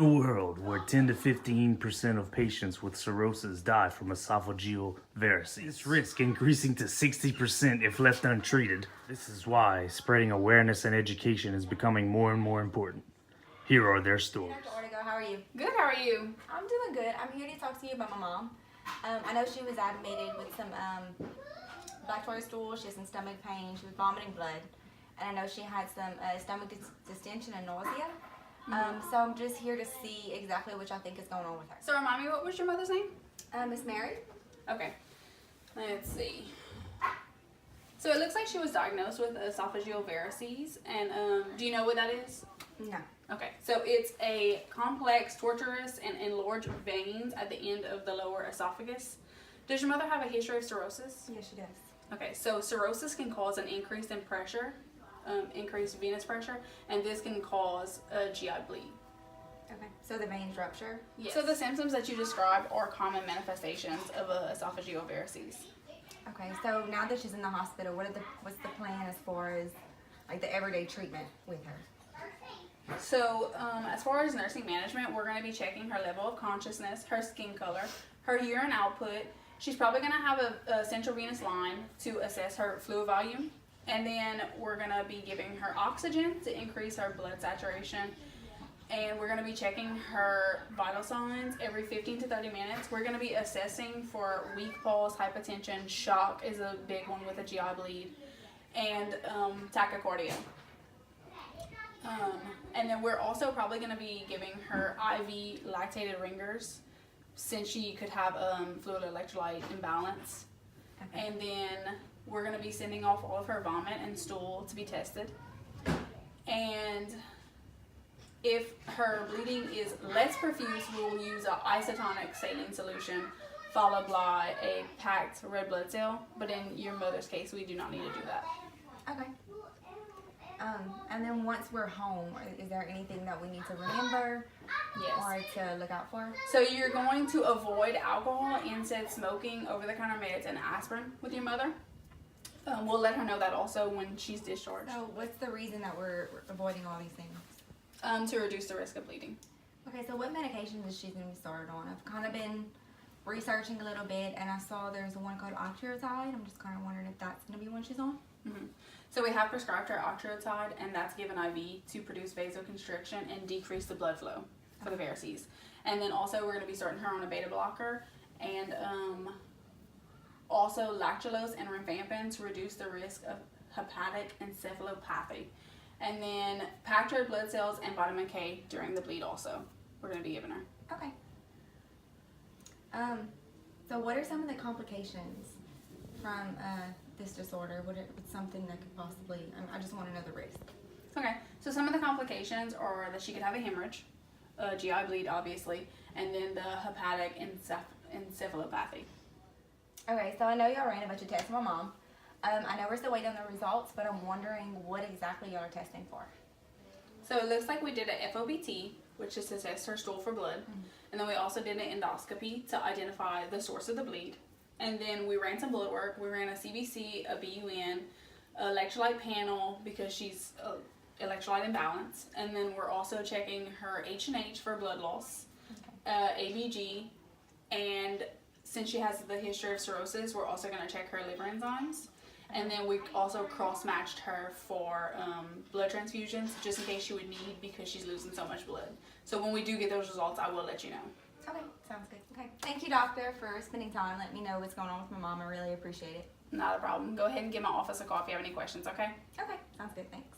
A world where 10 to 15% of patients with cirrhosis die from esophageal varices. This risk increasing to 60% if left untreated. This is why spreading awareness and education is becoming more and more important. Here are their stories. Dr. Ortego, how are you? Good, how are you? I'm doing good. I'm here to talk to you about my mom. I know she was admitted with some black forest stool. She has some stomach pain. She was vomiting blood. And I know she had some stomach distension and nausea. So I'm just here to see exactly what y'all think is going on with her. So remind me, what was your mother's name? Miss Mary? Okay, let's see. So it looks like she was diagnosed with esophageal varices, and do you know what that is? No. Okay, so it's a complex, tortuous, and enlarged veins at the end of the lower esophagus. Does your mother have a history of cirrhosis? Yes, she does. Okay, so cirrhosis can cause an increase in pressure, increased venous pressure, and this can cause a GI bleed. Okay. So the veins rupture? Yes. So the symptoms that you described are common manifestations of esophageal varices. Okay, so now that she's in the hospital, what's the plan as far as like the everyday treatment with her? So as far as nursing management, we're going to be checking her level of consciousness, her skin color, her urine output. She's probably going to have a central venous line to assess her fluid volume. And then we're going to be giving her oxygen to increase her blood saturation. And we're going to be checking her vital signs every 15 to 30 minutes. We're going to be assessing for weak pulse, hypotension, shock is a big one with a GI bleed, and tachycardia. And then we're also probably going to be giving her IV lactated ringers since she could have fluid electrolyte imbalance. Okay. And then we're going to be sending off all of her vomit and stool to be tested. And if her bleeding is less profuse, we'll use an isotonic saline solution followed by a packed red blood cell. But in your mother's case, we do not need to do that. Okay. And then once we're home, is there anything that we need to remember Yes. or to look out for? So you're going to avoid alcohol, NSAID, smoking, over-the-counter meds, and aspirin with your mother. We'll let her know that also when she's discharged. So what's the reason that we're avoiding all these things? To reduce the risk of bleeding. Okay, so what medications is she going to be started on? I've kind of been researching a little bit, and I saw there's one called octreotide. I'm just kind of wondering if that's going to be one she's on. Mm-hmm. So we have prescribed her octreotide, and that's given IV to produce vasoconstriction and decrease the blood flow for the varices. And then also we're going to be starting her on a beta blocker, and also lactulose and rifampin to reduce the risk of hepatic encephalopathy. And then packed red blood cells and vitamin K during the bleed also we're going to be giving her. Okay. So what are some of the complications from this disorder? What's something that could possibly, I just want to know the risk. Okay, so some of the complications are that she could have a hemorrhage, a GI bleed obviously, and then the hepatic encephalopathy. Okay, so I know y'all ran a bunch of tests for my mom. I know we're still waiting on the results, but I'm wondering what exactly y'all are testing for. So it looks like we did a FOBT, which is to test her stool for blood, and then we also did an endoscopy to identify the source of the bleed. And then we ran some blood work. We ran a CBC, a BUN, electrolyte panel because she's electrolyte imbalance. And then we're also checking her H&H for blood loss, ABG, and since she has the history of cirrhosis, we're also going to check her liver enzymes. And then we also cross-matched her for blood transfusions just in case she would need because she's losing so much blood. So when we do get those results, I will let you know. Okay, sounds good. Okay, thank you, doctor, for spending time. Let me know what's going on with my mom. I really appreciate it. Not a problem. Go ahead and give my office a call if you have any questions, okay? Okay, sounds good. Thanks.